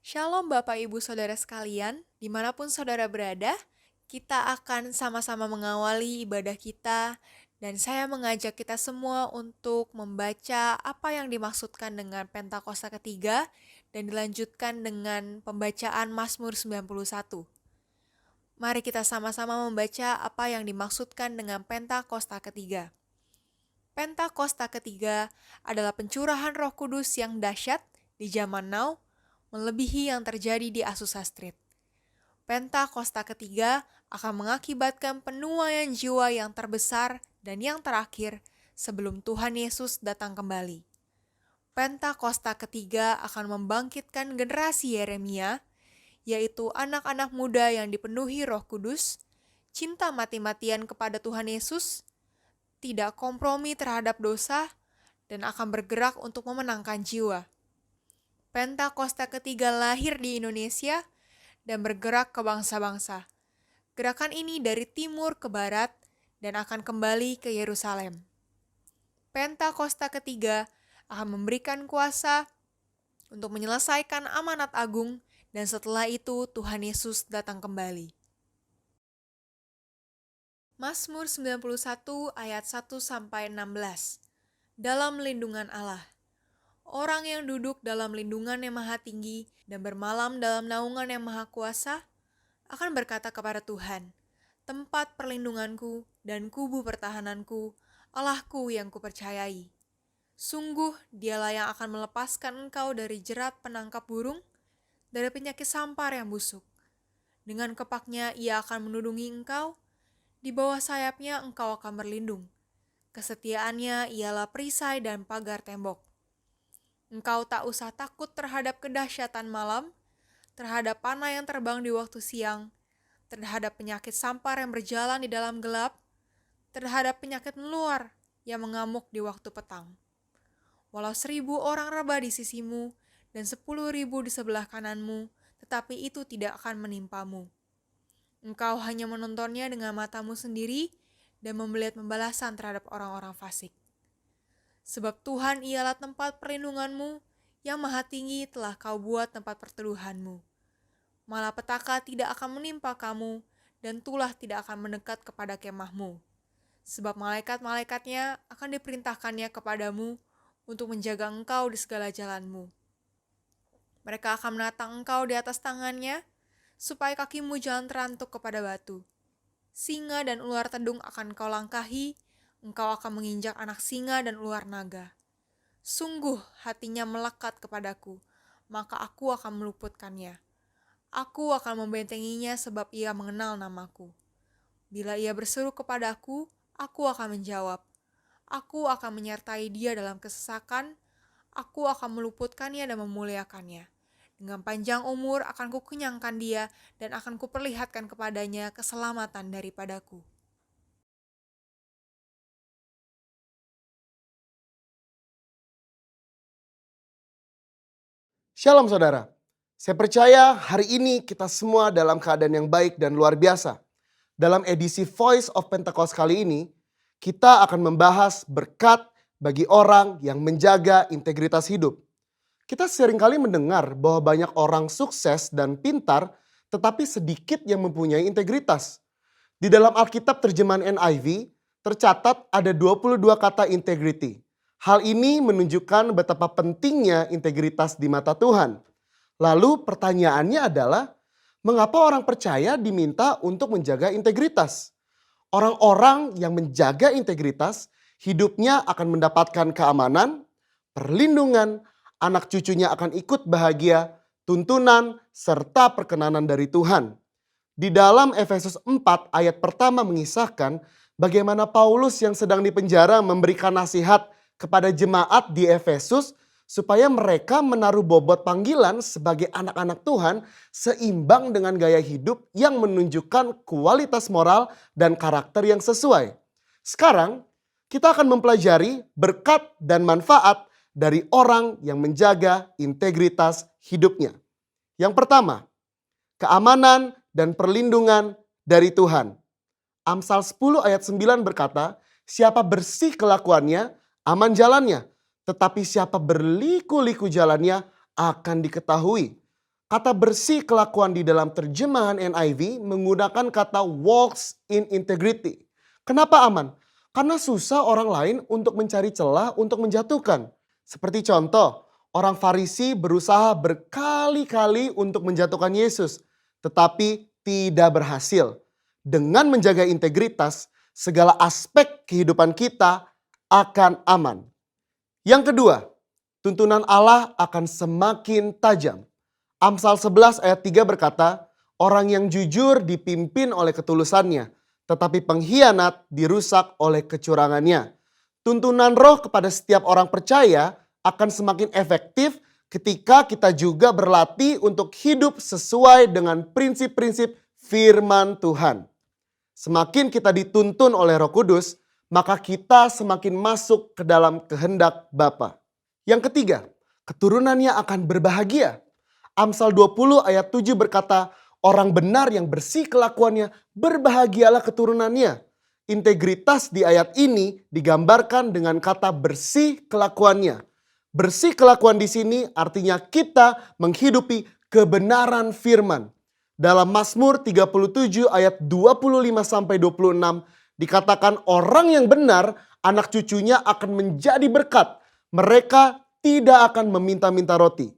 Shalom Bapak Ibu Saudara sekalian, dimanapun saudara berada, kita akan sama-sama mengawali ibadah kita dan saya mengajak kita semua untuk membaca apa yang dimaksudkan dengan Pentakosta ketiga dan dilanjutkan dengan pembacaan Mazmur 91. Mari kita sama-sama membaca apa yang dimaksudkan dengan Pentakosta ketiga. Pentakosta ketiga adalah pencurahan Roh Kudus yang dahsyat di zaman now, melebihi yang terjadi di Azusa Street. Pentakosta ketiga akan mengakibatkan penuaian jiwa yang terbesar dan yang terakhir sebelum Tuhan Yesus datang kembali. Pentakosta ketiga akan membangkitkan generasi Yeremia, yaitu anak-anak muda yang dipenuhi Roh Kudus, cinta mati-matian kepada Tuhan Yesus, tidak kompromi terhadap dosa, dan akan bergerak untuk memenangkan jiwa. Pentakosta ketiga lahir di Indonesia dan bergerak ke bangsa-bangsa. Gerakan ini dari timur ke barat dan akan kembali ke Yerusalem. Pentakosta ketiga akan memberikan kuasa untuk menyelesaikan amanat agung dan setelah itu Tuhan Yesus datang kembali. Mazmur 91 ayat 1-16. Dalam lindungan Allah. Orang yang duduk dalam lindungan yang maha tinggi dan bermalam dalam naungan yang maha kuasa akan berkata kepada Tuhan, tempat perlindunganku dan kubu pertahananku, Allahku yang kupercayai. Sungguh dialah yang akan melepaskan engkau dari jerat penangkap burung, dari penyakit sampar yang busuk. Dengan kepaknya ia akan menudungi engkau, di bawah sayapnya engkau akan berlindung. Kesetiaannya ialah perisai dan pagar tembok. Engkau tak usah takut terhadap kedahsyatan malam, terhadap panah yang terbang di waktu siang, terhadap penyakit sampar yang berjalan di dalam gelap, terhadap penyakit menular yang mengamuk di waktu petang. Walau 1.000 orang rebah di sisimu dan 10.000 di sebelah kananmu, tetapi itu tidak akan menimpamu. Engkau hanya menontonnya dengan matamu sendiri dan melihat pembalasan terhadap orang-orang fasik. Sebab Tuhan ialah tempat perlindunganmu, yang maha tinggi telah kau buat tempat perteduhanmu. Malapetaka tidak akan menimpa kamu, dan tulah tidak akan mendekat kepada kemahmu. Sebab malaikat-malaikatnya akan diperintahkannya kepadamu untuk menjaga engkau di segala jalanmu. Mereka akan menatang engkau di atas tangannya, supaya kakimu jangan terantuk kepada batu. Singa dan ular tedung akan kau langkahi, engkau akan menginjak anak singa dan ular naga. Sungguh hatinya melekat kepadaku, maka aku akan meluputkannya. Aku akan membentenginya sebab ia mengenal namaku. Bila ia berseru kepadaku, aku akan menjawab. Aku akan menyertai dia dalam kesesakan, aku akan meluputkannya dan memuliakannya. Dengan panjang umur akan kukenyangkan dia dan akan kuperlihatkan kepadanya keselamatan daripadaku. Shalom saudara, saya percaya hari ini kita semua dalam keadaan yang baik dan luar biasa. Dalam edisi Voice of Pentecost kali ini, kita akan membahas berkat bagi orang yang menjaga integritas hidup. Kita seringkali mendengar bahwa banyak orang sukses dan pintar, tetapi sedikit yang mempunyai integritas. Di dalam Alkitab terjemahan NIV, tercatat ada 22 kata integrity. Hal ini menunjukkan betapa pentingnya integritas di mata Tuhan. Lalu pertanyaannya adalah, mengapa orang percaya diminta untuk menjaga integritas? Orang-orang yang menjaga integritas, hidupnya akan mendapatkan keamanan, perlindungan, anak cucunya akan ikut bahagia, tuntunan, serta perkenanan dari Tuhan. Di dalam Efesus 4 ayat pertama mengisahkan bagaimana Paulus yang sedang dipenjara memberikan nasihat kepada jemaat di Efesus supaya mereka menaruh bobot panggilan sebagai anak-anak Tuhan seimbang dengan gaya hidup yang menunjukkan kualitas moral dan karakter yang sesuai. Sekarang kita akan mempelajari berkat dan manfaat dari orang yang menjaga integritas hidupnya. Yang pertama, keamanan dan perlindungan dari Tuhan. Amsal 10 ayat 9 berkata, siapa bersih kelakuannya, aman jalannya. Tetapi siapa berliku-liku jalannya akan diketahui. Kata bersih kelakuan di dalam terjemahan NIV menggunakan kata walks in integrity. Kenapa aman? Karena susah orang lain untuk mencari celah untuk menjatuhkan. Seperti contoh, orang Farisi berusaha berkali-kali untuk menjatuhkan Yesus, tetapi tidak berhasil. Dengan menjaga integritas, segala aspek kehidupan kita akan aman. Yang kedua, tuntunan Allah akan semakin tajam. Amsal 11 ayat 3 berkata, orang yang jujur dipimpin oleh ketulusannya, tetapi pengkhianat dirusak oleh kecurangannya. Tuntunan roh kepada setiap orang percaya akan semakin efektif ketika kita juga berlatih untuk hidup sesuai dengan prinsip-prinsip firman Tuhan. Semakin kita dituntun oleh Roh Kudus, maka kita semakin masuk ke dalam kehendak Bapa. Yang ketiga, keturunannya akan berbahagia. Amsal 20 ayat 7 berkata, orang benar yang bersih kelakuannya, berbahagialah keturunannya. Integritas di ayat ini digambarkan dengan kata bersih kelakuannya. Bersih kelakuan di sini artinya kita menghidupi kebenaran firman. Dalam Mazmur 37 ayat 25-26 dikatakan orang yang benar, anak cucunya akan menjadi berkat. Mereka tidak akan meminta-minta roti.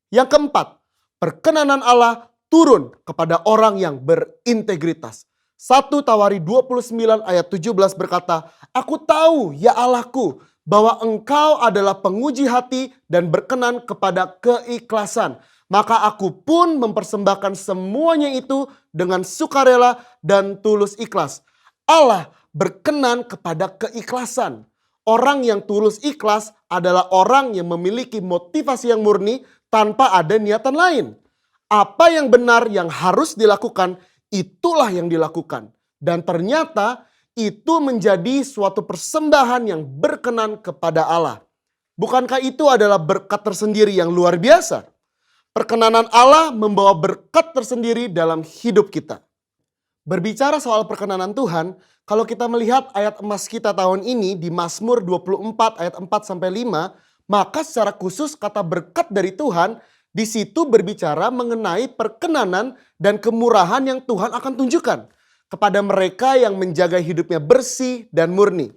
Yang keempat, perkenanan Allah turun kepada orang yang berintegritas. 1 Tawari 29 ayat 17 berkata, aku tahu ya Allahku bahwa engkau adalah penguji hati dan berkenan kepada keikhlasan. Maka aku pun mempersembahkan semuanya itu dengan sukarela dan tulus ikhlas. Allah berkenan kepada keikhlasan. Orang yang tulus ikhlas adalah orang yang memiliki motivasi yang murni tanpa ada niatan lain. Apa yang benar yang harus dilakukan, itulah yang dilakukan. Dan ternyata itu menjadi suatu persembahan yang berkenan kepada Allah. Bukankah itu adalah berkat tersendiri yang luar biasa? Perkenanan Allah membawa berkat tersendiri dalam hidup kita. Berbicara soal perkenanan Tuhan, kalau kita melihat ayat emas kita tahun ini di Mazmur 24 ayat 4-5, maka secara khusus kata berkat dari Tuhan di situ berbicara mengenai perkenanan dan kemurahan yang Tuhan akan tunjukkan kepada mereka yang menjaga hidupnya bersih dan murni.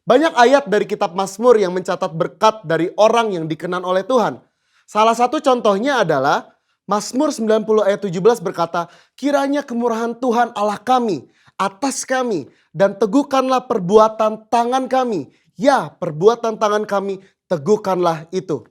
Banyak ayat dari kitab Mazmur yang mencatat berkat dari orang yang dikenan oleh Tuhan. Salah satu contohnya adalah Mazmur 90 ayat 17 berkata, kiranya kemurahan Tuhan Allah kami atas kami dan teguhkanlah perbuatan tangan kami. Ya, perbuatan tangan kami teguhkanlah itu.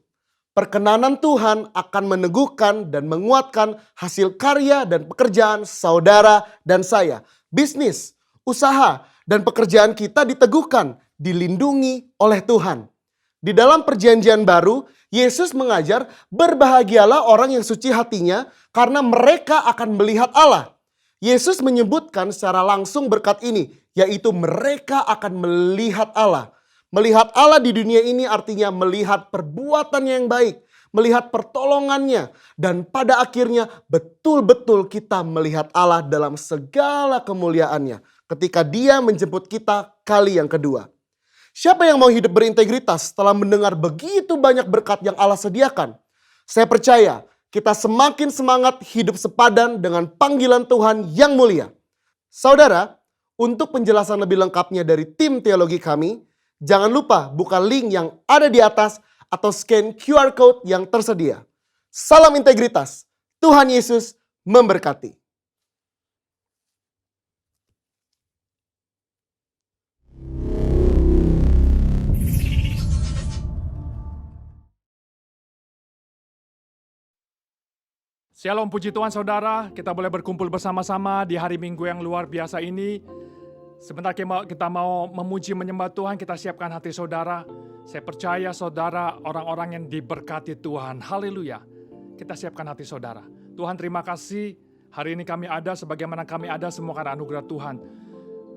Perkenanan Tuhan akan meneguhkan dan menguatkan hasil karya dan pekerjaan saudara dan saya. Bisnis, usaha, dan pekerjaan kita diteguhkan, dilindungi oleh Tuhan. Di dalam perjanjian baru, Yesus mengajar berbahagialah orang yang suci hatinya karena mereka akan melihat Allah. Yesus menyebutkan secara langsung berkat ini, yaitu mereka akan melihat Allah. Melihat Allah di dunia ini artinya melihat perbuatannya yang baik, melihat pertolongannya, dan pada akhirnya betul-betul kita melihat Allah dalam segala kemuliaannya ketika Dia menjemput kita kali yang kedua. Siapa yang mau hidup berintegritas setelah mendengar begitu banyak berkat yang Allah sediakan? Saya percaya kita semakin semangat hidup sepadan dengan panggilan Tuhan yang mulia. Saudara, untuk penjelasan lebih lengkapnya dari tim teologi kami, jangan lupa buka link yang ada di atas atau scan QR Code yang tersedia. Salam integritas, Tuhan Yesus memberkati. Shalom, puji Tuhan saudara, kita boleh berkumpul bersama-sama di hari Minggu yang luar biasa ini. Sebentar kita mau memuji menyembah Tuhan, kita siapkan hati saudara. Saya percaya saudara orang-orang yang diberkati Tuhan, haleluya. Kita siapkan hati saudara. Tuhan terima kasih, hari ini kami ada sebagaimana kami ada semua karena anugerah Tuhan.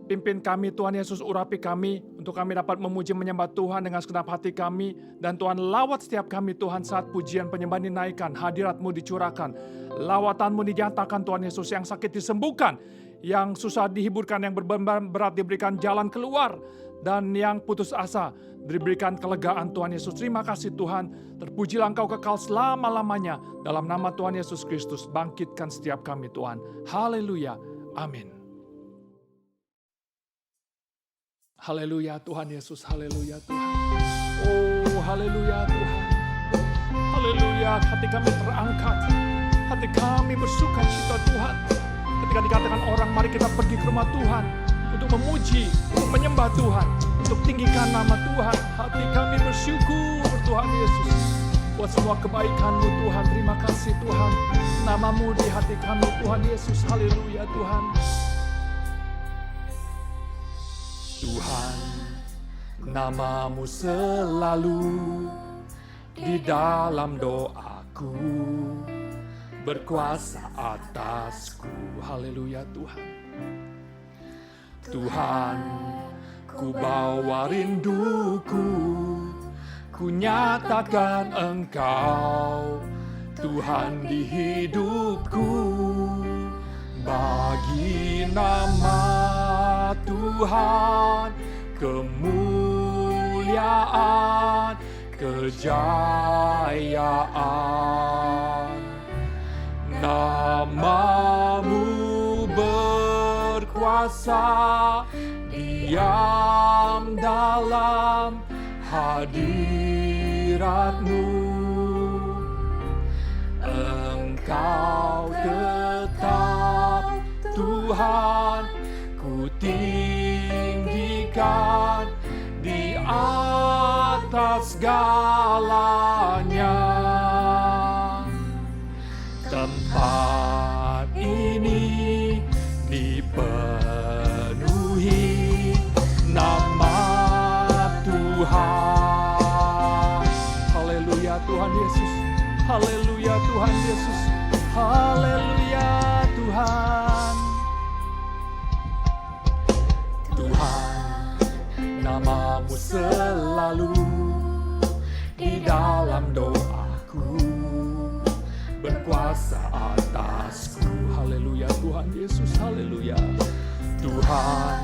Pimpin kami Tuhan Yesus, urapi kami untuk kami dapat memuji menyembah Tuhan dengan segenap hati kami. Dan Tuhan lawat setiap kami Tuhan saat pujian penyembahan dinaikkan, hadirat-Mu dicurahkan. Lawatan-Mu dinyatakan Tuhan Yesus, yang sakit disembuhkan, yang susah dihiburkan, yang beban berat diberikan jalan keluar. dan yang putus asa diberikan kelegaan Tuhan Yesus. Terima kasih Tuhan, terpujilah Engkau kekal selama-lamanya. Dalam nama Tuhan Yesus Kristus, bangkitkan setiap kami Tuhan. Haleluya, amin. Haleluya Tuhan Yesus, haleluya Tuhan. Oh haleluya Tuhan. Haleluya, hati kami terangkat. Hati kami bersuka cita Tuhan. Ketika dikatakan orang, mari kita pergi ke rumah Tuhan untuk memuji, untuk menyembah Tuhan, untuk tinggikan nama Tuhan. Hati kami bersyukur Tuhan Yesus buat semua kebaikan-Mu Tuhan. Terima kasih Tuhan. Nama-Mu di hati kami Tuhan Yesus. Haleluya Tuhan. Tuhan, nama-Mu selalu di dalam doaku, berkuasa atasku. Haleluya Tuhan. Tuhan, ku bawa rinduku, ku nyatakan Engkau Tuhan di hidupku. Bagi nama Tuhan kemuliaan, kejayaan. Nama-Mu berkuasa, diam dalam hadirat-Mu. Engkau tetap Tuhan, ku tinggikan di atas segalanya. Tempat ini dipenuhi nama Tuhan. Haleluya Tuhan Yesus. Haleluya Tuhan Yesus. Haleluya Tuhan. Tuhan, nama-Mu selalu di dalam doaku, berkuasa atasku. Haleluya Tuhan Yesus. Haleluya Tuhan,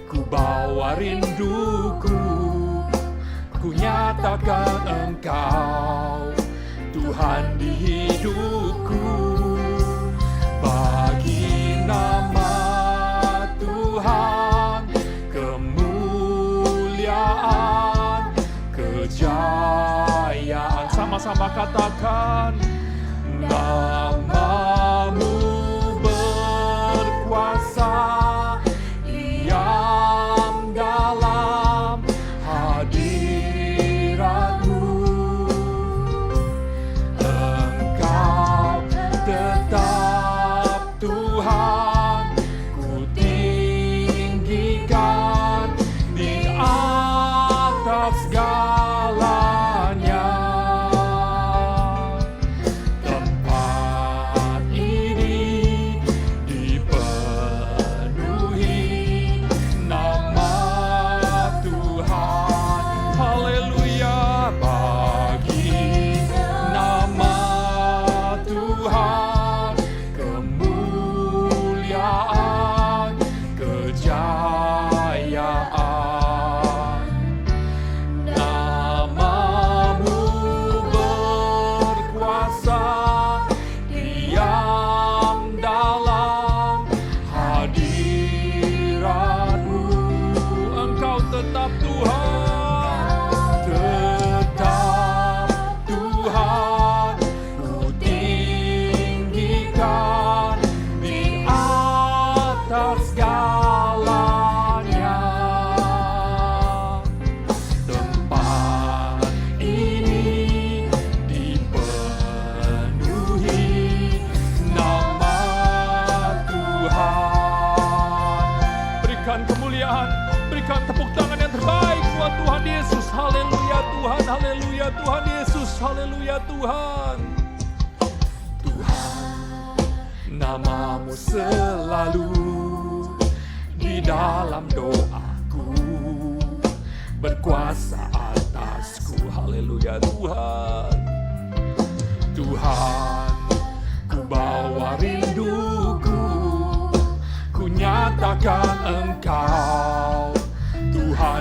ku bawa rinduku, ku nyatakan Engkau Tuhan di hidupku. Bagi nama Tuhan kemuliaan, kejayaan. Sama-sama katakan, nama-Mu berkuasa, diam dalam hadirat-Mu. Engkau tetap Tuhan, ku tinggikan di atas segalanya. Tempat ini dipenuhi nama Tuhan. Haleluya. Bagi nama Tuhan kemuliaan, kejayaan. Nama-Mu berkuasa, diam dalam hadirat-Mu. Engkau tetap Tuhan, tetap Tuhan, ku tinggikan di atas segalanya. Tempat ini dipenuhi nama Tuhan. Berikan kemuliaan, berikan tepuk tangan yang terbaik buat Tuhan Yesus. Haleluya Tuhan, haleluya Tuhan Yesus, haleluya Tuhan. Tuhan, nama-Mu selalu di dalam doaku, berkuasa atasku. Haleluya Tuhan. Tuhan, ku bawa rinduku, ku nyatakan Engkau Tuhan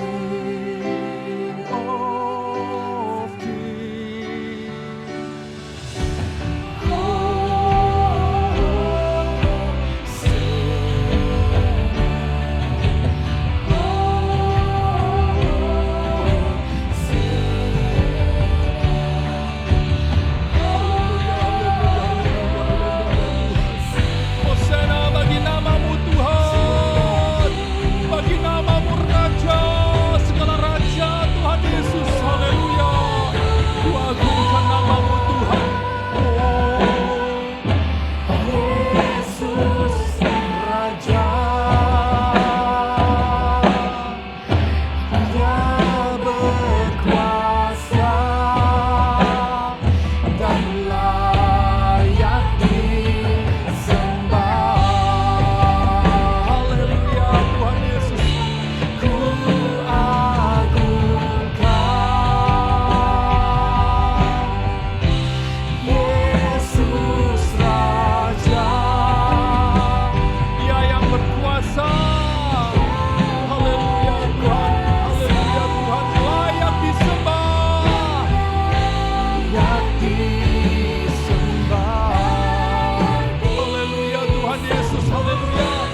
Yesus, haleluya.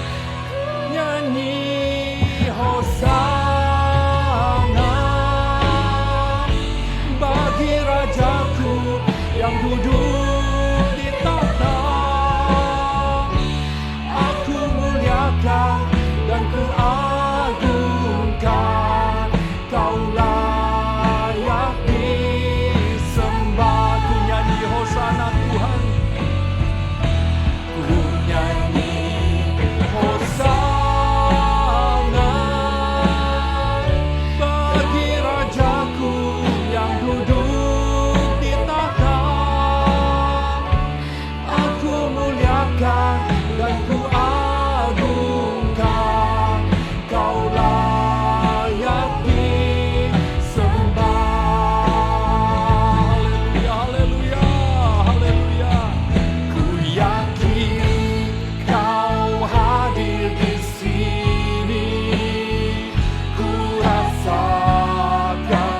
Nyanyi Hosana bagi Rajaku yang duduk di tahta. Aku muliakan dan ku agungkan, Kau layak disembah. Ku nyanyi Hosana Tuhan, ku nyanyi Hosana bagi Rajaku yang duduk di tahta. Aku muliakan dan ku agungkan, Kau layak disembah. Haleluya, haleluya, haleluya. Ku yakin Kau hadir di sini. Ku rasakan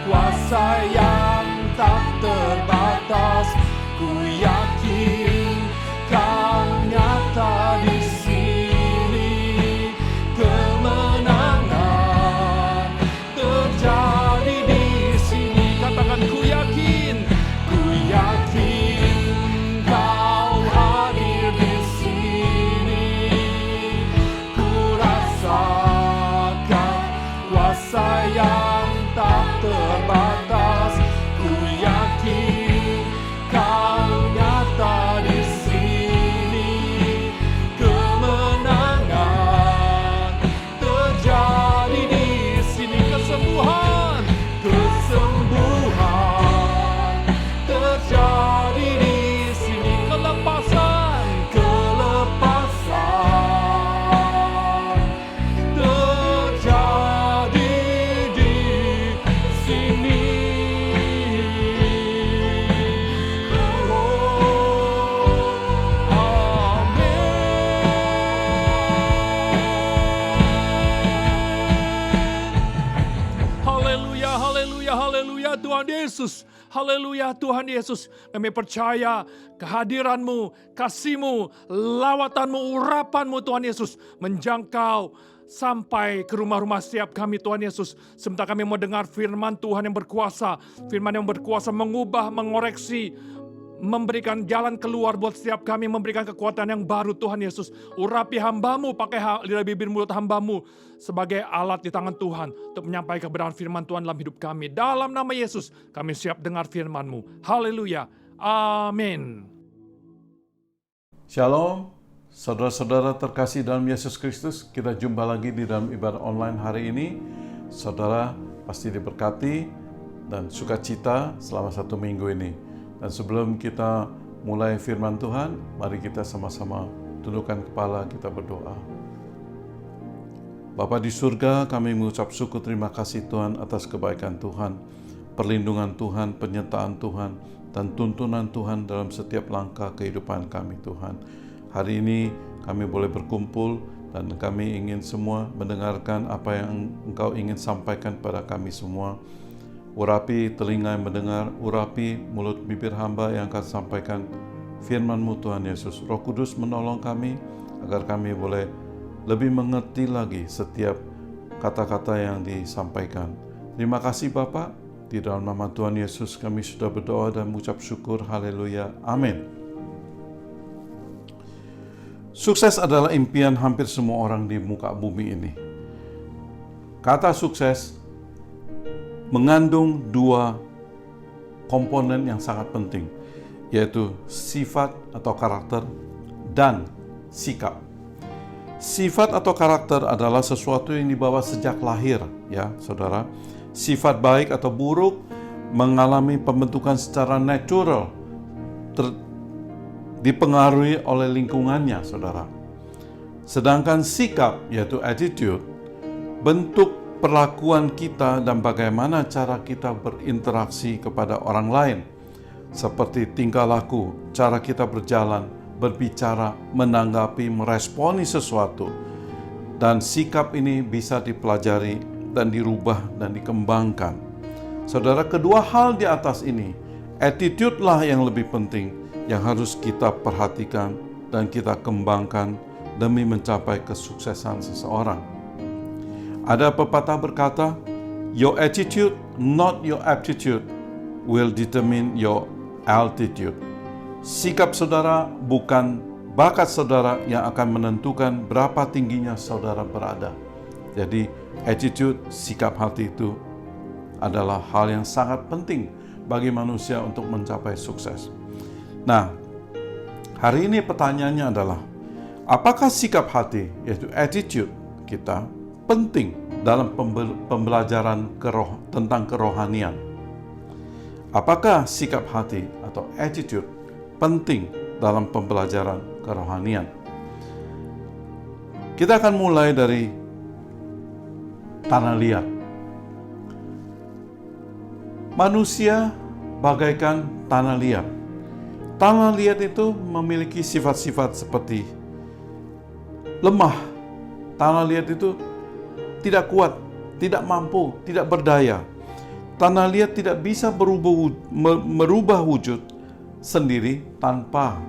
kuasa yang tak terbatas. Ku yakin Kau nyata di sini. Kemenangan terjadi di sini. Katakan ku yakin Kau hadir di sini. Ku rasakan kuasa yang tak terbatas. Ku yakin Kau nyata di sini. Kemenangan terjadi di sini. Kesembuhan terjadi di sini. Kelepasan terjadi di sini. Haleluya, haleluya, haleluya Tuhan Yesus. Haleluya Tuhan Yesus. Kami percaya kehadiran-Mu, kasih-Mu, lawatan-Mu, urapan-Mu Tuhan Yesus menjangkau sampai ke rumah-rumah setiap kami Tuhan Yesus. Sebentar kami mau dengar firman Tuhan yang berkuasa. Firman yang berkuasa mengubah, mengoreksi, memberikan jalan keluar buat setiap kami, memberikan kekuatan yang baru Tuhan Yesus. Urapi hamba-Mu, pakai lidah bibir mulut hamba-Mu sebagai alat di tangan Tuhan untuk menyampaikan kebenaran firman Tuhan dalam hidup kami. Dalam nama Yesus kami siap dengar firman-Mu. Haleluya. Amin. Shalom, saudara-saudara terkasih dalam Yesus Kristus. Kita jumpa lagi di dalam ibadah online hari ini. Saudara pasti diberkati dan sukacita selama 1 minggu ini. Dan sebelum kita mulai firman Tuhan, mari kita sama-sama tundukkan kepala, kita berdoa. Bapa di surga, kami mengucap syukur terima kasih Tuhan atas kebaikan Tuhan, perlindungan Tuhan, penyertaan Tuhan, dan tuntunan Tuhan dalam setiap langkah kehidupan kami Tuhan. Hari ini kami boleh berkumpul dan kami ingin semua mendengarkan apa yang Engkau ingin sampaikan pada kami semua. Urapi telinga yang mendengar, urapi mulut bibir hamba yang akan sampaikan firman-Mu Tuhan Yesus. Roh Kudus menolong kami agar kami boleh lebih mengerti lagi setiap kata-kata yang disampaikan. Terima kasih Bapa, di dalam nama Tuhan Yesus kami sudah berdoa dan mengucap syukur. Haleluya. Amin. Sukses adalah impian hampir semua orang di muka bumi ini. Kata sukses mengandung 2 komponen yang sangat penting, yaitu sifat atau karakter dan sikap. Sifat atau karakter adalah sesuatu yang dibawa sejak lahir, ya saudara. Sifat baik atau buruk mengalami pembentukan secara natural, dipengaruhi oleh lingkungannya, saudara. Sedangkan sikap, yaitu attitude, bentuk perlakuan kita dan bagaimana cara kita berinteraksi kepada orang lain, seperti tingkah laku, cara kita berjalan, berbicara, menanggapi, meresponi sesuatu. Dan sikap ini bisa dipelajari dan dirubah dan dikembangkan. Saudara, kedua hal di atas ini, attitude lah yang lebih penting, yang harus kita perhatikan dan kita kembangkan demi mencapai kesuksesan seseorang. Ada pepatah berkata, your attitude, not your aptitude, will determine your altitude. Sikap saudara bukan bakat saudara yang akan menentukan berapa tingginya saudara berada. Jadi, attitude, sikap hati itu adalah hal yang sangat penting bagi manusia untuk mencapai sukses. Nah, hari ini pertanyaannya adalah, apakah sikap hati, yaitu attitude kita, penting dalam pembelajaran tentang kerohanian? Apakah sikap hati atau attitude penting dalam pembelajaran kerohanian? Kita akan mulai dari tanah liat. Manusia bagaikan tanah liat. Tanah liat itu memiliki sifat-sifat seperti lemah. Tanah liat itu tidak kuat, tidak mampu, tidak berdaya. Tanah liat tidak bisa merubah wujud sendiri tanpa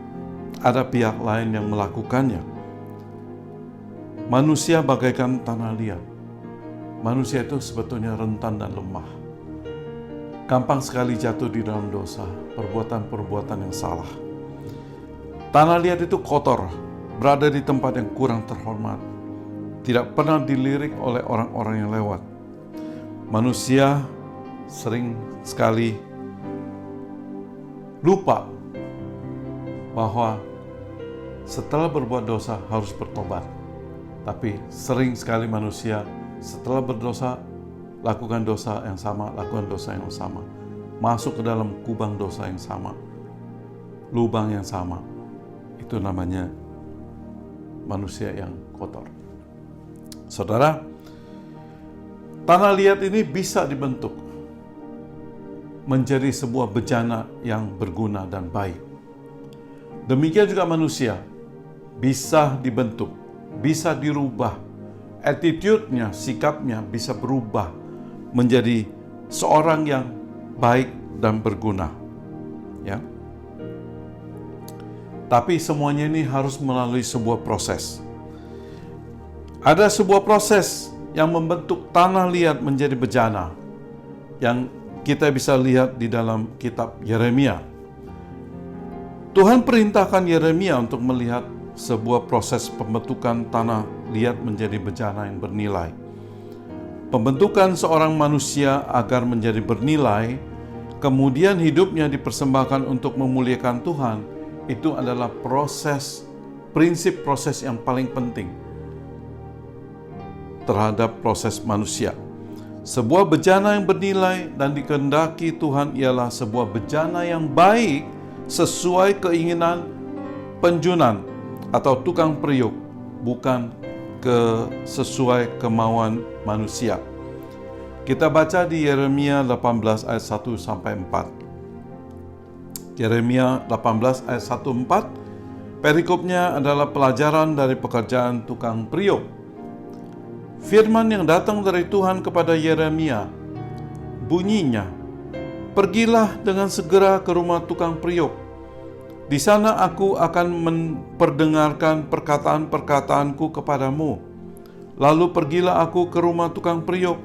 ada pihak lain yang melakukannya. Manusia bagaikan tanah liat. Manusia itu sebetulnya rentan dan lemah. Gampang sekali jatuh di dalam dosa, perbuatan-perbuatan yang salah. Tanah liat itu kotor, berada di tempat yang kurang terhormat, tidak pernah dilirik oleh orang-orang yang lewat. Manusia sering sekali lupa bahwa setelah berbuat dosa harus bertobat. Tapi sering sekali manusia setelah berdosa, lakukan dosa yang sama, masuk ke dalam kubang dosa yang sama, lubang yang sama. Itu namanya manusia yang kotor. Saudara, tanah liat ini bisa dibentuk menjadi sebuah bejana yang berguna dan baik. Demikian juga manusia bisa dibentuk, bisa dirubah. Attitude-nya, sikapnya bisa berubah menjadi seorang yang baik dan berguna. Ya. Tapi semuanya ini harus melalui sebuah proses. Ada sebuah proses yang membentuk tanah liat menjadi bejana, yang kita bisa lihat di dalam kitab Yeremia. Tuhan perintahkan Yeremia untuk melihat sebuah proses pembentukan tanah liat menjadi bejana yang bernilai. Pembentukan seorang manusia agar menjadi bernilai, kemudian hidupnya dipersembahkan untuk memuliakan Tuhan, itu adalah prinsip proses yang paling penting terhadap proses manusia. Sebuah bejana yang bernilai dan dikehendaki Tuhan ialah sebuah bejana yang baik sesuai keinginan penjunan atau tukang periuk, bukan sesuai kemauan manusia. Kita baca di Yeremia 18 ayat 1 sampai 4. Yeremia 18 ayat 1-4, perikopnya adalah pelajaran dari pekerjaan tukang periuk. Firman yang datang dari Tuhan kepada Yeremia, bunyinya, "Pergilah dengan segera ke rumah tukang periuk. Di sana aku akan memperdengarkan perkataan-perkataanku kepadamu. Lalu pergilah aku ke rumah tukang periuk,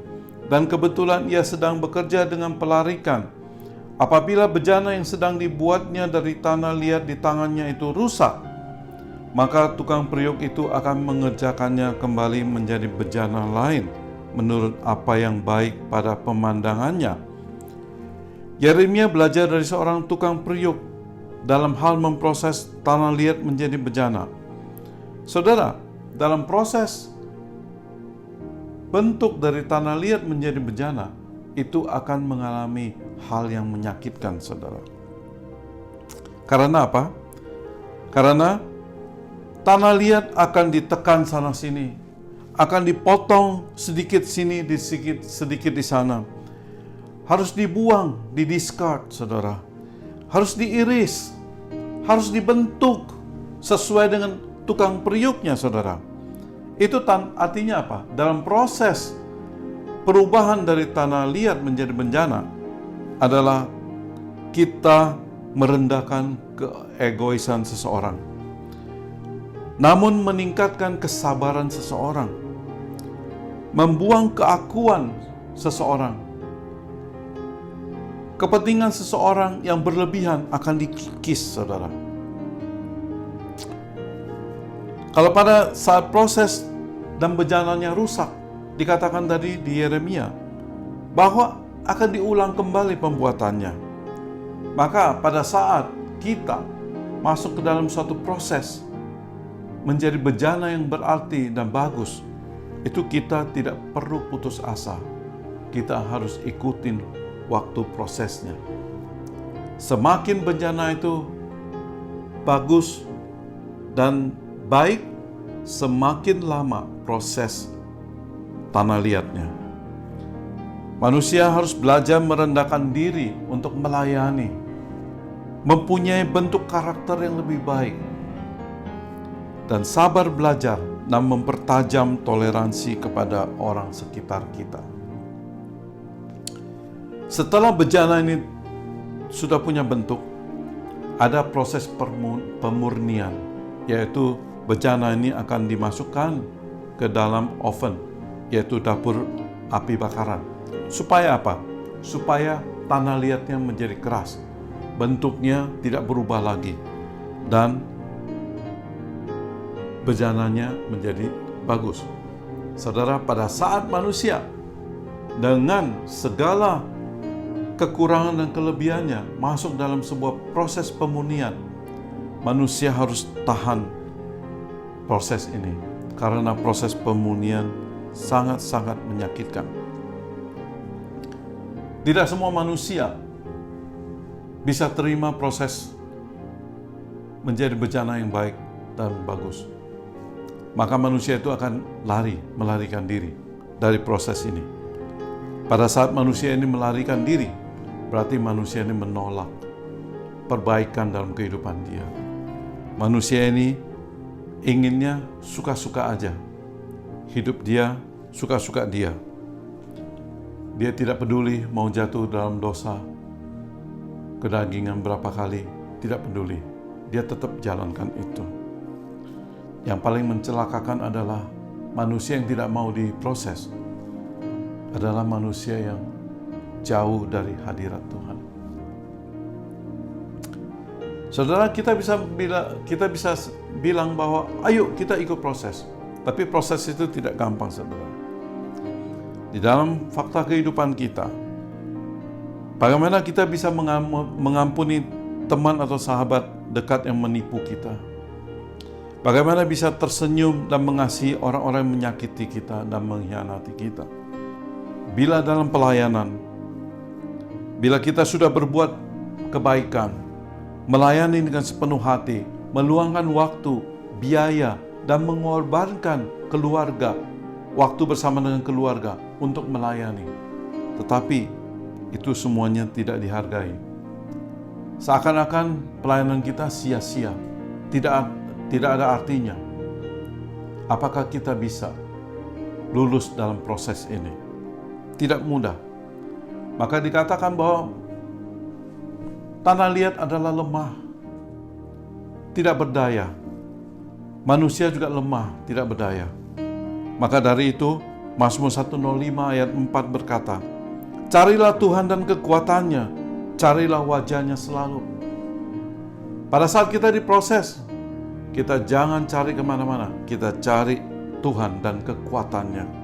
dan kebetulan ia sedang bekerja dengan pelarikan. Apabila bejana yang sedang dibuatnya dari tanah liat di tangannya itu rusak, maka tukang periuk itu akan mengerjakannya kembali menjadi bejana lain menurut apa yang baik pada pemandangannya." Yeremia belajar dari seorang tukang periuk dalam hal memproses tanah liat menjadi bejana. Saudara, dalam proses bentuk dari tanah liat menjadi bejana, itu akan mengalami hal yang menyakitkan, saudara. Karena apa? Karena tanah liat akan ditekan sana-sini, akan dipotong sedikit sini, sedikit di sana. Harus dibuang, di-discard, saudara. Harus diiris, harus dibentuk sesuai dengan tukang periuknya, saudara. Itu artinya apa? Dalam proses perubahan dari tanah liat menjadi bejana adalah kita merendahkan keegoisan seseorang. namun meningkatkan kesabaran seseorang, membuang keakuan seseorang. Kepentingan seseorang yang berlebihan akan dikikis, saudara. Kalau pada saat proses dan bejananya rusak, dikatakan tadi di Yeremia, bahwa akan diulang kembali pembuatannya. Maka pada saat kita masuk ke dalam suatu proses menjadi bejana yang berarti dan bagus, itu kita tidak perlu putus asa. Kita harus ikutin waktu prosesnya. Semakin bejana itu bagus dan baik, semakin lama proses tanah liatnya. Manusia harus belajar merendahkan diri untuk melayani, mempunyai bentuk karakter yang lebih baik, dan sabar belajar dan mempertajam toleransi kepada orang sekitar kita. Setelah bejana ini sudah punya bentuk, ada proses pemurnian, yaitu bejana ini akan dimasukkan ke dalam oven, yaitu dapur api bakaran. Supaya apa? Supaya tanah liatnya menjadi keras, bentuknya tidak berubah lagi, dan bejananya menjadi bagus. Saudara, pada saat manusia dengan segala kekurangan dan kelebihannya masuk dalam sebuah proses pemurnian, manusia harus tahan proses ini, karena proses pemurnian sangat-sangat menyakitkan. Tidak semua manusia bisa terima proses menjadi bejana yang baik dan bagus. Maka manusia itu akan melarikan diri dari proses ini. Pada saat manusia ini melarikan diri, berarti manusia ini menolak perbaikan dalam kehidupan dia. Manusia ini inginnya suka-suka aja. Hidup dia, suka-suka dia. Dia tidak peduli mau jatuh dalam dosa, kedagingan berapa kali, tidak peduli. Dia tetap jalankan itu. Yang paling mencelakakan adalah manusia yang tidak mau diproses, adalah manusia yang jauh dari hadirat Tuhan. Saudara, kita bisa bilang bahwa ayo kita ikut proses. Tapi proses itu tidak gampang, saudara. Di dalam fakta kehidupan kita, bagaimana kita bisa mengampuni teman atau sahabat dekat yang menipu kita? Bagaimana bisa tersenyum dan mengasihi orang-orang yang menyakiti kita dan mengkhianati kita? Bila dalam pelayanan, bila kita sudah berbuat kebaikan, melayani dengan sepenuh hati, meluangkan waktu, biaya, dan mengorbankan keluarga, waktu bersama dengan keluarga untuk melayani. Tetapi itu semuanya tidak dihargai. Seakan-akan pelayanan kita sia-sia, tidak ada artinya. Apakah kita bisa lulus dalam proses ini? Tidak mudah. Maka dikatakan bahwa tanah liat adalah lemah, tidak berdaya. Manusia juga lemah, tidak berdaya. Maka dari itu, Mazmur 105 ayat 4 berkata, carilah Tuhan dan kekuatannya, carilah wajahnya selalu. Pada saat kita diproses, kita jangan cari kemana-mana, kita cari Tuhan dan kekuatannya.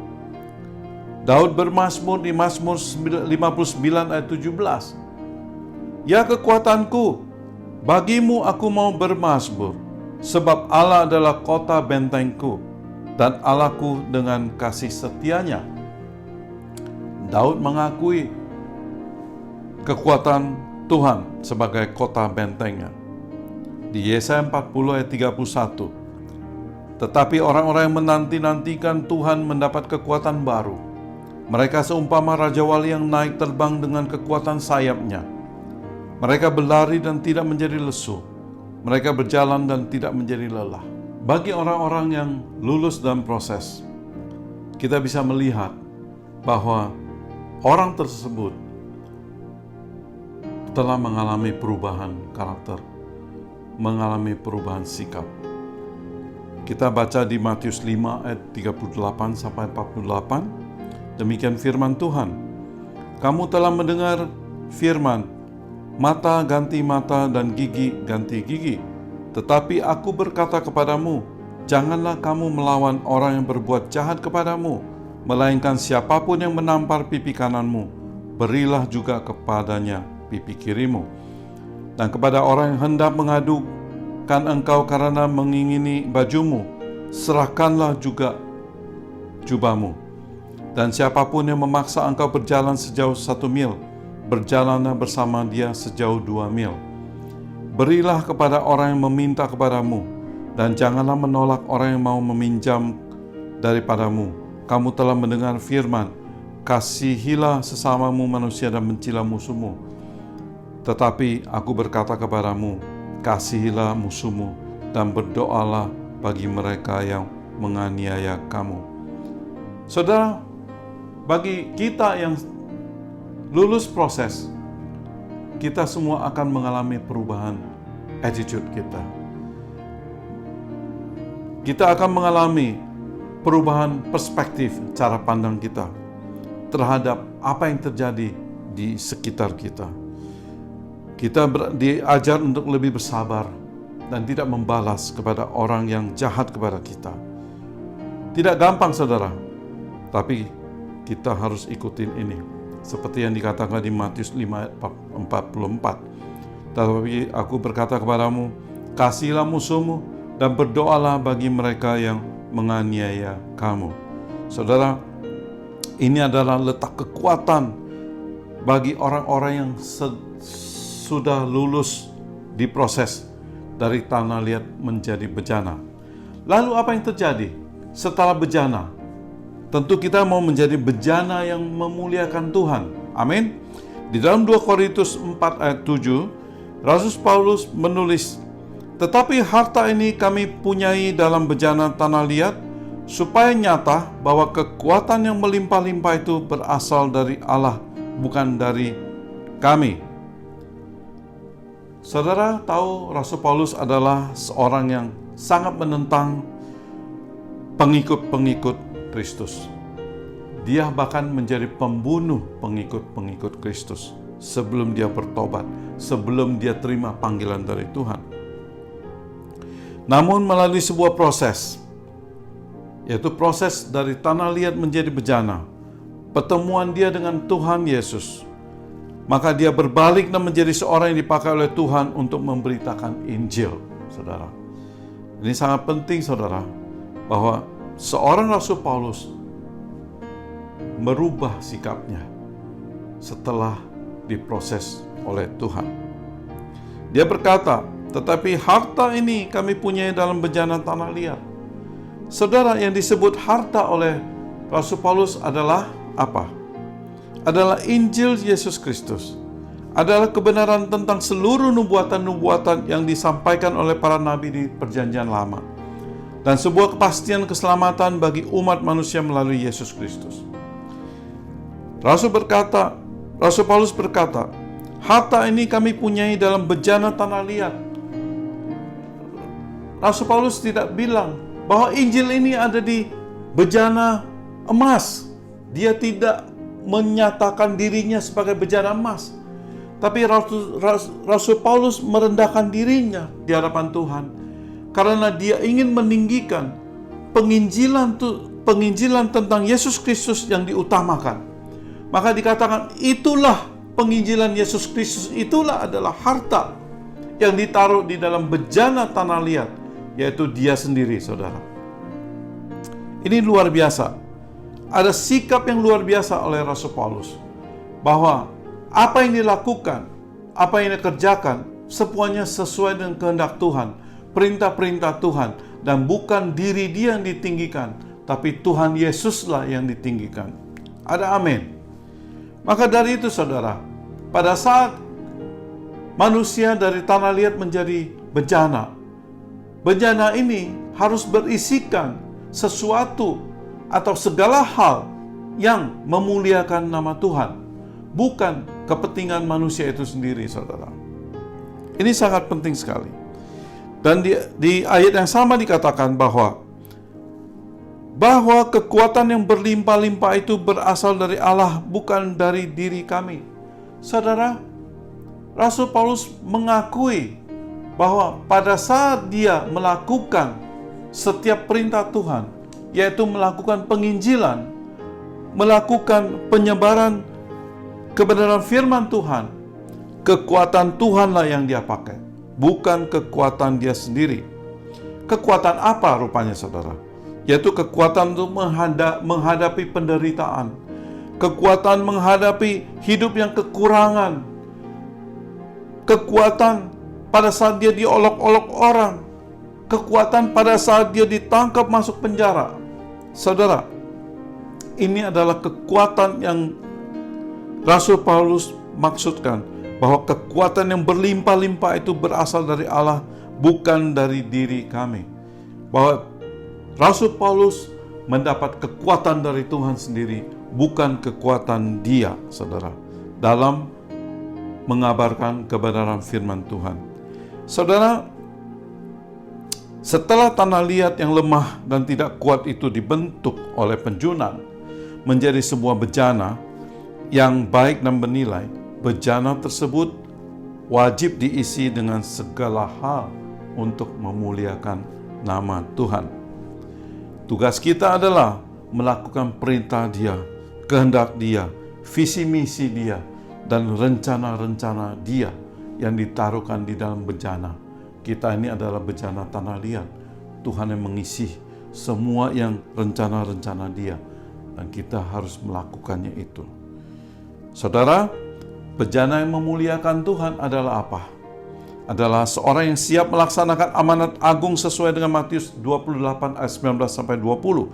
Daud bermazmur di Mazmur 59 ayat 17, ya kekuatanku, bagimu aku mau bermazmur, sebab Allah adalah kota bentengku dan Allahku dengan kasih setianya. Daud mengakui kekuatan Tuhan sebagai kota bentengnya. Di Yesaya 40 ayat 31, tetapi orang-orang yang menanti-nantikan Tuhan mendapat kekuatan baru. Mereka seumpama Raja Wali yang naik terbang dengan kekuatan sayapnya. Mereka berlari dan tidak menjadi lesu. Mereka berjalan dan tidak menjadi lelah. Bagi orang-orang yang lulus dalam proses, kita bisa melihat bahwa orang tersebut telah mengalami perubahan karakter, mengalami perubahan sikap. Kita baca di Matius 5 ayat 38 sampai 48. Demikian firman Tuhan. Kamu telah mendengar firman, mata ganti mata dan gigi ganti gigi. Tetapi aku berkata kepadamu, janganlah kamu melawan orang yang berbuat jahat kepadamu, melainkan siapapun yang menampar pipi kananmu, berilah juga kepadanya pipi kirimu. Dan kepada orang yang hendak mengadukan engkau karena mengingini bajumu, serahkanlah juga jubahmu. Dan siapapun yang memaksa engkau berjalan sejauh 1 mil, berjalanlah bersama dia sejauh 2 mil. Berilah kepada orang yang meminta kepadamu, dan janganlah menolak orang yang mau meminjam daripadamu. Kamu telah mendengar firman, kasihilah sesamamu manusia dan bencilah musuhmu. Tetapi aku berkata kepadamu, kasihilah musuhmu dan berdoalah bagi mereka yang menganiaya kamu. Saudara, bagi kita yang lulus proses, kita semua akan mengalami perubahan attitude kita. Kita akan mengalami perubahan perspektif cara pandang kita terhadap apa yang terjadi di sekitar kita. Kita diajar untuk lebih bersabar dan tidak membalas kepada orang yang jahat kepada kita. Tidak gampang, saudara, tapi kita harus ikutin ini. Seperti yang dikatakan di Matius 5 ayat 44. Tetapi aku berkata kepadamu, kasihilah musuhmu dan berdoalah bagi mereka yang menganiaya kamu. Saudara, ini adalah letak kekuatan bagi orang-orang yang sudah lulus di proses dari tanah liat menjadi bejana. Lalu apa yang terjadi setelah bejana? Tentu kita mau menjadi bejana yang memuliakan Tuhan. Amin. Di dalam 2 Korintus 4 ayat 7, Rasul Paulus menulis, tetapi harta ini kami punyai dalam bejana tanah liat, supaya nyata bahwa kekuatan yang melimpah-limpah itu berasal dari Allah, bukan dari kami. Saudara tahu Rasul Paulus adalah seorang yang sangat menentang pengikut-pengikut Kristus. Dia bahkan menjadi pembunuh pengikut-pengikut Kristus sebelum dia bertobat, sebelum dia terima panggilan dari Tuhan. Namun melalui sebuah proses, yaitu proses dari tanah liat menjadi bejana, pertemuan dia dengan Tuhan Yesus, maka dia berbalik dan menjadi seorang yang dipakai oleh Tuhan untuk memberitakan Injil, saudara. Ini sangat penting, saudara, bahwa seorang Rasul Paulus merubah sikapnya setelah diproses oleh Tuhan. Dia berkata, tetapi harta ini kami punyai dalam bejana tanah liat. Saudara, yang disebut harta oleh Rasul Paulus adalah apa? Adalah Injil Yesus Kristus. Adalah kebenaran tentang seluruh nubuatan-nubuatan yang disampaikan oleh para nabi di Perjanjian Lama. Dan sebuah kepastian keselamatan bagi umat manusia melalui Yesus Kristus. Rasul Paulus berkata, harta ini kami punyai dalam bejana tanah liat. Rasul Paulus tidak bilang bahwa Injil ini ada di bejana emas. Dia tidak menyatakan dirinya sebagai bejana emas. Tapi Rasul Paulus merendahkan dirinya di hadapan Tuhan. Karena dia ingin meninggikan penginjilan tentang Yesus Kristus yang diutamakan. Maka dikatakan itulah penginjilan Yesus Kristus, itulah adalah harta yang ditaruh di dalam bejana tanah liat, yaitu dia sendiri, saudara. Ini luar biasa. Ada sikap yang luar biasa oleh Rasul Paulus, bahwa apa yang dilakukan, apa yang dikerjakan, semuanya sesuai dengan kehendak Tuhan, perintah-perintah Tuhan, dan bukan diri dia yang ditinggikan, tapi Tuhan Yesuslah yang ditinggikan. Ada amin. Maka dari itu, saudara, pada saat manusia dari tanah liat menjadi bejana, bejana ini harus berisikan sesuatu atau segala hal yang memuliakan nama Tuhan, bukan kepentingan manusia itu sendiri, saudara. Ini sangat penting sekali. Dan di ayat yang sama dikatakan bahwa kekuatan yang berlimpah-limpah itu berasal dari Allah, bukan dari diri kami. Saudara, Rasul Paulus mengakui bahwa pada saat dia melakukan setiap perintah Tuhan, yaitu melakukan penginjilan, melakukan penyebaran kebenaran firman Tuhan, kekuatan Tuhanlah yang dia pakai, bukan kekuatan dia sendiri. Kekuatan apa rupanya, saudara? Yaitu kekuatan untuk menghadapi penderitaan, kekuatan menghadapi hidup yang kekurangan, kekuatan pada saat dia diolok-olok orang, kekuatan pada saat dia ditangkap masuk penjara. Saudara, ini adalah kekuatan yang Rasul Paulus maksudkan, bahwa kekuatan yang berlimpah-limpah itu berasal dari Allah, bukan dari diri kami. Bahwa Rasul Paulus mendapat kekuatan dari Tuhan sendiri, bukan kekuatan dia, saudara, dalam mengabarkan kebenaran firman Tuhan. Saudara, setelah tanah liat yang lemah dan tidak kuat itu dibentuk oleh penjunan menjadi sebuah bejana yang baik dan bernilai, bejana tersebut wajib diisi dengan segala hal untuk memuliakan nama Tuhan. Tugas kita adalah melakukan perintah Dia, kehendak Dia, visi misi Dia, dan rencana-rencana Dia yang ditaruhkan di dalam bejana. Kita ini adalah bejana tanah liat. Tuhan yang mengisi semua yang rencana-rencana Dia, dan kita harus melakukannya itu. Saudara, bejana yang memuliakan Tuhan adalah apa? Adalah seorang yang siap melaksanakan amanat agung sesuai dengan Matius 28 ayat 19 sampai 20.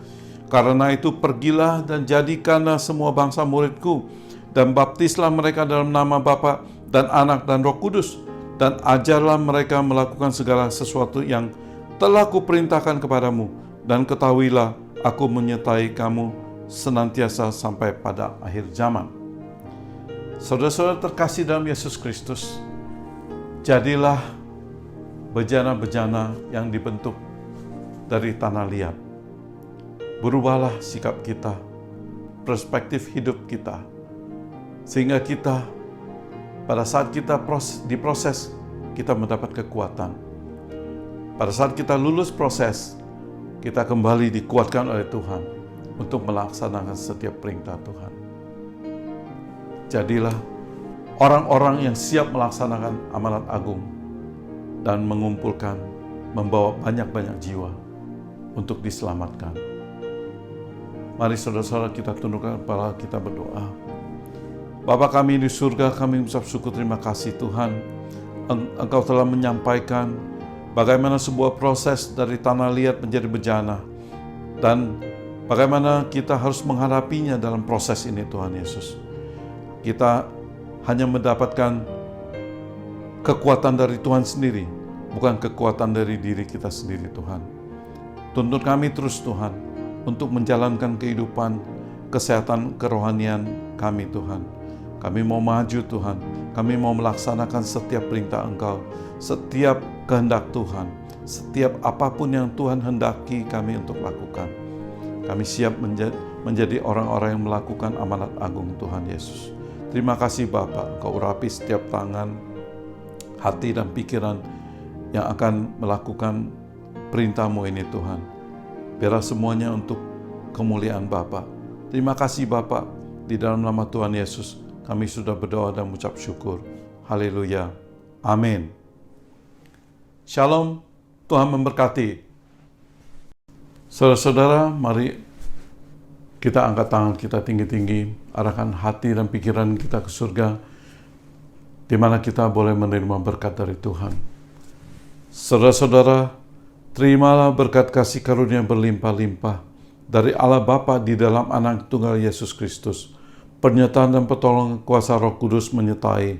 Karena itu pergilah dan jadikanlah semua bangsa muridku, dan baptislah mereka dalam nama Bapa dan Anak dan Roh Kudus, dan ajarlah mereka melakukan segala sesuatu yang telah kuperintahkan kepadamu, dan ketahuilah aku menyertai kamu senantiasa sampai pada akhir zaman. Saudara-saudara terkasih dalam Yesus Kristus, jadilah bejana-bejana yang dibentuk dari tanah liat. Berubahlah sikap kita, perspektif hidup kita, sehingga kita pada saat kita diproses, kita mendapat kekuatan. Pada saat kita lulus proses, kita kembali dikuatkan oleh Tuhan untuk melaksanakan setiap perintah Tuhan. Jadilah orang-orang yang siap melaksanakan amanat agung dan mengumpulkan, membawa banyak-banyak jiwa untuk diselamatkan. Mari saudara-saudara kita tundukkan kepala, kita berdoa. Bapa kami di surga, kami mengucap syukur terima kasih Tuhan. Engkau telah menyampaikan bagaimana sebuah proses dari tanah liat menjadi bejana, dan bagaimana kita harus menghadapinya dalam proses ini Tuhan Yesus. Kita hanya mendapatkan kekuatan dari Tuhan sendiri, bukan kekuatan dari diri kita sendiri Tuhan. Tuntun kami terus Tuhan, untuk menjalankan kehidupan, kesehatan, kerohanian kami Tuhan. Kami mau maju Tuhan, kami mau melaksanakan setiap perintah Engkau, setiap kehendak Tuhan, setiap apapun yang Tuhan hendaki kami untuk lakukan. Kami siap menjadi orang-orang yang melakukan amanat agung Tuhan Yesus. Terima kasih Bapa, Engkau urapi setiap tangan, hati dan pikiran yang akan melakukan perintah-Mu ini Tuhan. Biarlah semuanya untuk kemuliaan Bapa. Terima kasih Bapa, di dalam nama Tuhan Yesus kami sudah berdoa dan mengucap syukur. Haleluya. Amin. Shalom, Tuhan memberkati. Saudara-saudara, mari kita angkat tangan kita tinggi-tinggi, arahkan hati dan pikiran kita ke surga, di mana kita boleh menerima berkat dari Tuhan. Saudara-saudara, terimalah berkat kasih karunia berlimpah-limpah dari Allah Bapa di dalam Anak Tunggal Yesus Kristus. Penyertaan dan pertolongan kuasa Roh Kudus menyertai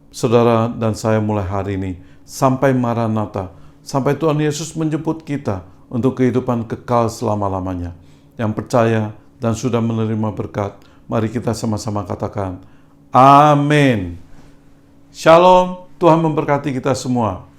saudara dan saya mulai hari ini sampai Maranatha, sampai Tuhan Yesus menjemput kita untuk kehidupan kekal selama-lamanya. Yang percaya dan sudah menerima berkat, mari kita sama-sama katakan, Amin. Shalom, Tuhan memberkati kita semua.